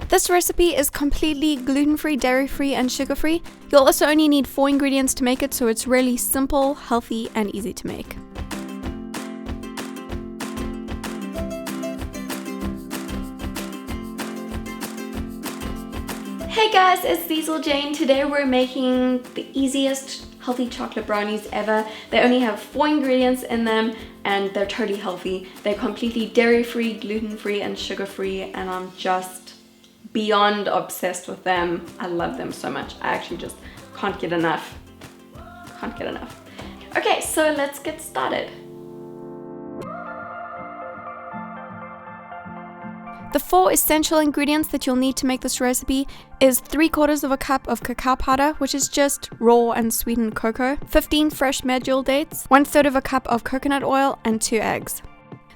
This recipe is completely gluten-free, dairy-free, and sugar-free. You'll also only need 4 ingredients to make it, so it's really simple, healthy, and easy to make. Hey guys, it's Liezl Jayne. Today we're making the easiest healthy chocolate brownies ever. They only have 4 ingredients in them and they're totally healthy. They're completely dairy-free, gluten-free, and sugar-free, and I'm just beyond obsessed with them. I love them so much. I actually just can't get enough. Okay, so let's get started. The 4 essential ingredients that you'll need to make this recipe is 3/4 cup of cacao powder, which is just raw and sweetened cocoa, 15 fresh medjool dates, 1/3 cup of coconut oil, and 2 eggs.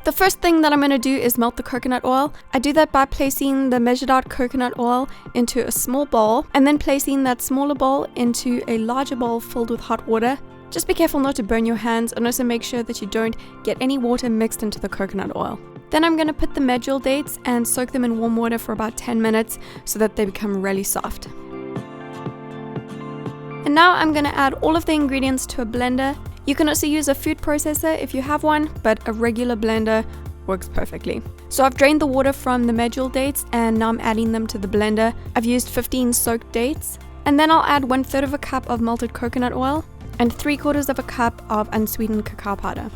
The first thing that I'm going to do is melt the coconut oil. I do that by placing the measured out coconut oil into a small bowl and then placing that smaller bowl into a larger bowl filled with hot water. Just be careful not to burn your hands, and also make sure that you don't get any water mixed into the coconut oil. Then I'm going to put the medjool dates and soak them in warm water for about 10 minutes so that they become really soft. And now I'm going to add all of the ingredients to a blender. You can also use a food processor if you have one, but a regular blender works perfectly. So I've drained the water from the medjool dates and now I'm adding them to the blender. I've used 15 soaked dates. And then I'll add 1/3 cup of melted coconut oil and 3/4 cup of unsweetened cacao powder.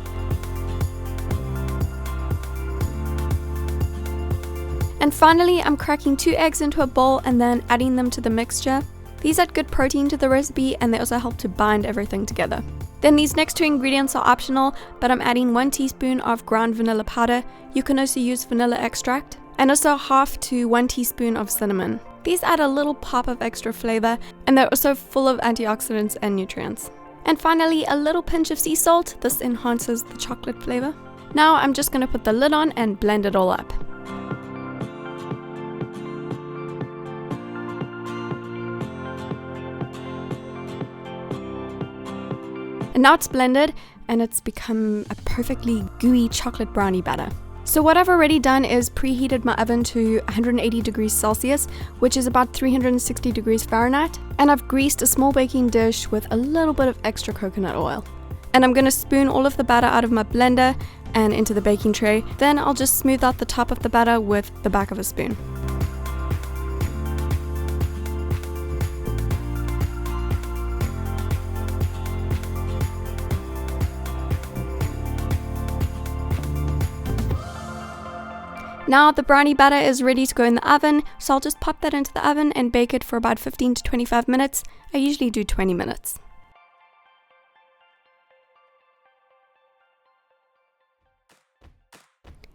And finally, I'm cracking 2 eggs into a bowl and then adding them to the mixture. These add good protein to the recipe and they also help to bind everything together. Then these next 2 ingredients are optional, but I'm adding 1 teaspoon of ground vanilla powder. You can also use vanilla extract, and also 1/2 to 1 teaspoon of cinnamon. These add a little pop of extra flavor, and they're also full of antioxidants and nutrients. And finally, a little pinch of sea salt. This enhances the chocolate flavor. Now I'm just going to put the lid on and blend it all up. And now it's blended and it's become a perfectly gooey chocolate brownie batter. So what I've already done is preheated my oven to 180 degrees Celsius, which is about 360 degrees Fahrenheit. And I've greased a small baking dish with a little bit of extra coconut oil. And I'm going to spoon all of the batter out of my blender and into the baking tray. Then I'll just smooth out the top of the batter with the back of a spoon. Now the brownie batter is ready to go in the oven, so I'll just pop that into the oven and bake it for about 15 to 25 minutes. I usually do 20 minutes.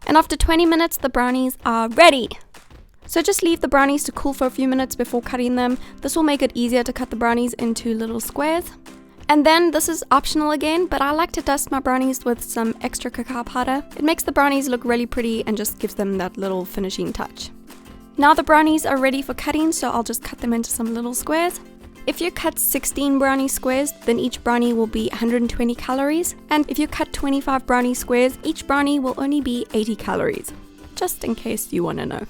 And after 20 minutes, the brownies are ready. So just leave the brownies to cool for a few minutes before cutting them. This will make it easier to cut the brownies into little squares. And then this is optional again, but I like to dust my brownies with some extra cacao powder. It makes the brownies look really pretty and just gives them that little finishing touch. Now the brownies are ready for cutting, so I'll just cut them into some little squares. If you cut 16 brownie squares, then each brownie will be 120 calories. And if you cut 25 brownie squares, each brownie will only be 80 calories. Just in case you want to know.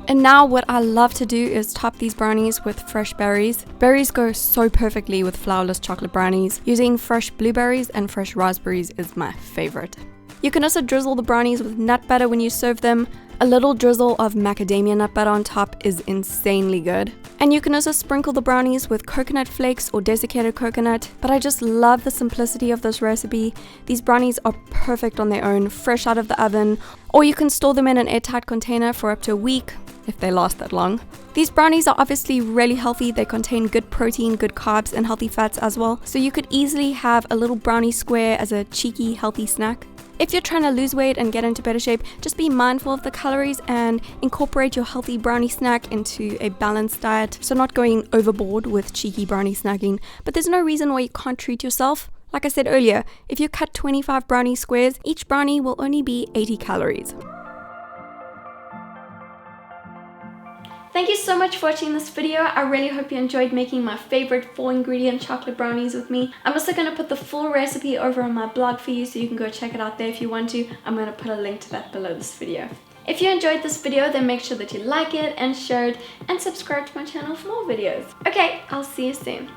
And now what I love to do is top these brownies with fresh berries. Berries go so perfectly with flourless chocolate brownies. Using fresh blueberries and fresh raspberries is my favorite. You can also drizzle the brownies with nut butter when you serve them. A little drizzle of macadamia nut butter on top is insanely good. And you can also sprinkle the brownies with coconut flakes or desiccated coconut. But I just love the simplicity of this recipe. These brownies are perfect on their own, fresh out of the oven. Or you can store them in an airtight container for up to a week, if they last that long. These brownies are obviously really healthy. They contain good protein, good carbs, and healthy fats as well. So you could easily have a little brownie square as a cheeky, healthy snack. If you're trying to lose weight and get into better shape, just be mindful of the calories and incorporate your healthy brownie snack into a balanced diet. So not going overboard with cheeky brownie snacking, but there's no reason why you can't treat yourself. Like I said earlier, if you cut 25 brownie squares, each brownie will only be 80 calories. Thank you so much for watching this video. I really hope you enjoyed making my favorite 4-ingredient chocolate brownies with me. I'm also going to put the full recipe over on my blog for you, so you can go check it out there if you want to. I'm going to put a link to that below this video. If you enjoyed this video, then make sure that you like it and share it and subscribe to my channel for more videos. Okay, I'll see you soon.